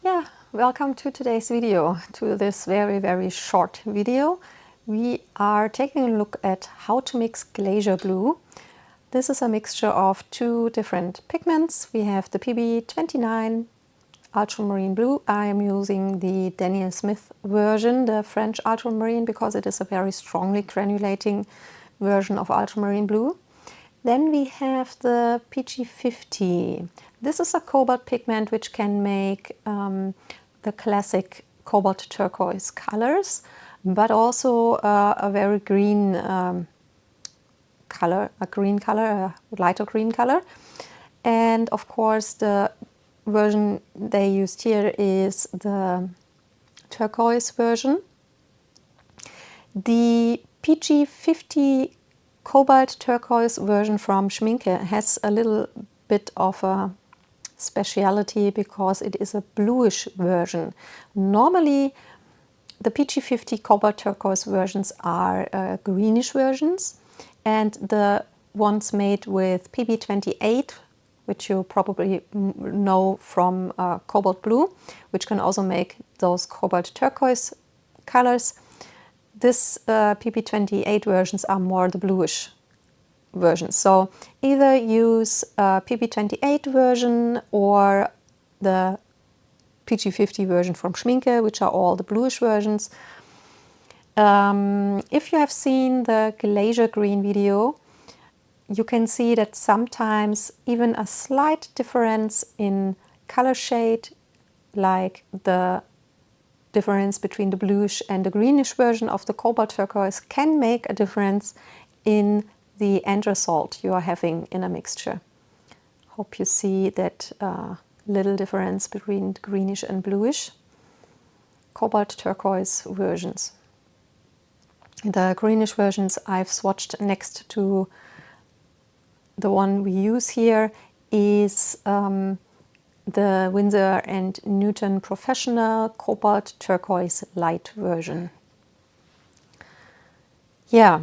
Yeah, welcome to today's video, to this very short video. We are taking a look at how to mix glacier blue. This is a mixture of two different pigments. We have the PB29 ultramarine blue. I am using the Daniel Smith version, the French ultramarine, because it is a very strongly granulating version of ultramarine blue. Then we have the PG50. This is a cobalt pigment which can make the classic cobalt turquoise colors, but also a very green color, a lighter green color. And of course the version they used here is the turquoise version. The PG50 cobalt turquoise version from Schmincke has a little bit of a speciality because it is a bluish version. Normally the PG50 cobalt turquoise versions are greenish versions, and the ones made with PB28, which you probably know from cobalt blue, which can also make those cobalt turquoise colors. This PB28 versions are more the bluish versions. So either use PB28 version or the PG50 version from Schmincke, which are all the bluish versions. If you have seen the glacier green video, you can see that sometimes even a slight difference in color shade, like the difference between the bluish and the greenish version of the cobalt turquoise, can make a difference in the end result you are having in a mixture. Hope you see that little difference between greenish and bluish cobalt turquoise versions. The greenish versions I've swatched next to the one we use here is the Winsor & Newton Professional Cobalt Turquoise Light version. Yeah,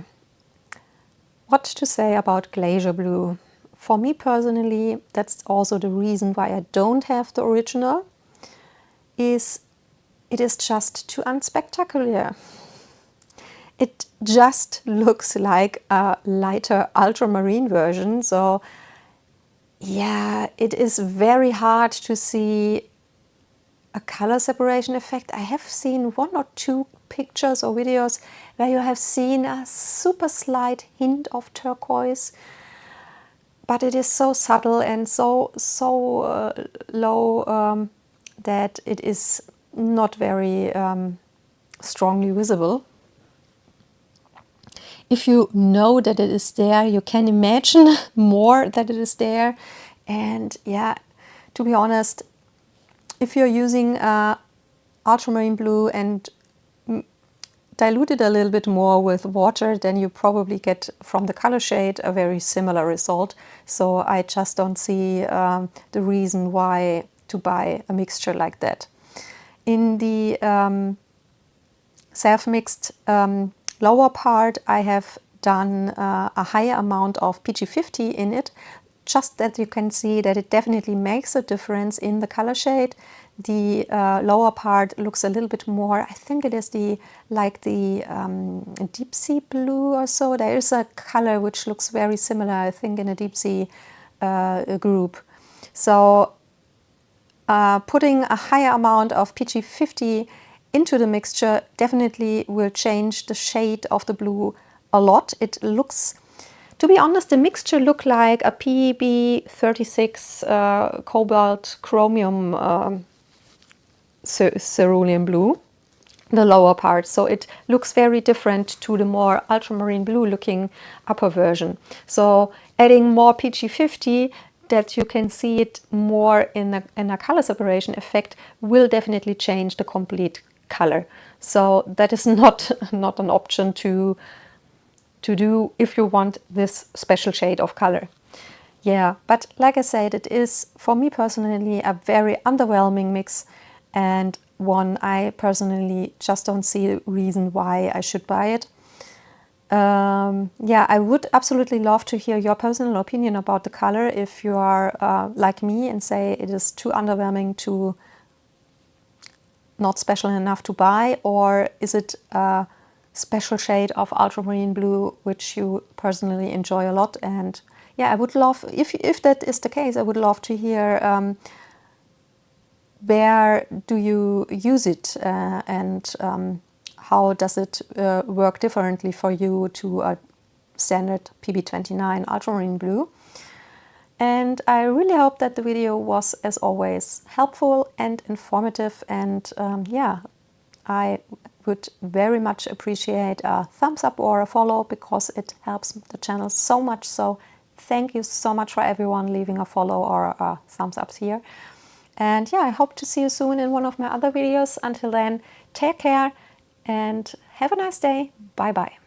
what to say about glacier blue? For me personally, that's also the reason why I don't have the original, is it is just too unspectacular. It just looks like a lighter ultramarine version, so yeah, it is very hard to see a color separation effect. I have seen one or two pictures or videos where you have seen a super slight hint of turquoise, but it is so subtle and so low that it is not very strongly visible. If you know that it is there, you can imagine more that it is there. And yeah, to be honest, if you're using ultramarine blue and dilute it a little bit more with water, then you probably get from the color shade a very similar result. So I just don't see the reason why to buy a mixture like that. In the self-mixed lower part, I have done a higher amount of PG50 in it, just that you can see that it definitely makes a difference in the color shade. The lower part looks a little bit more, I think it is the deep sea blue or so. There is a color which looks very similar, I think, in a deep sea group. So putting a higher amount of PG50 into the mixture definitely will change the shade of the blue a lot. It looks, to be honest, the mixture look like a PB36 cobalt chromium cerulean blue, the lower part. So it looks very different to the more ultramarine blue looking upper version. So adding more PG50, that you can see it more in a color separation effect, will definitely change the complete color. So that is not an option to do if you want this special shade of color. Yeah, but like I said, it is for me personally a very underwhelming mix, and one I personally just don't see a reason why I should buy it. Yeah, I would absolutely love to hear your personal opinion about the color if you are like me and say it is too underwhelming to not special enough to buy, or is it a special shade of ultramarine blue which you personally enjoy a lot? And yeah, I would love, if that is the case, I would love to hear where do you use it, and how does it work differently for you to a standard PB29 ultramarine blue. And I really hope that the video was, as always, helpful and informative. And yeah, I would very much appreciate a thumbs up or a follow, because it helps the channel so much. So thank you so much for everyone leaving a follow or a thumbs up here. And yeah, I hope to see you soon in one of my other videos. Until then, take care and have a nice day. Bye bye.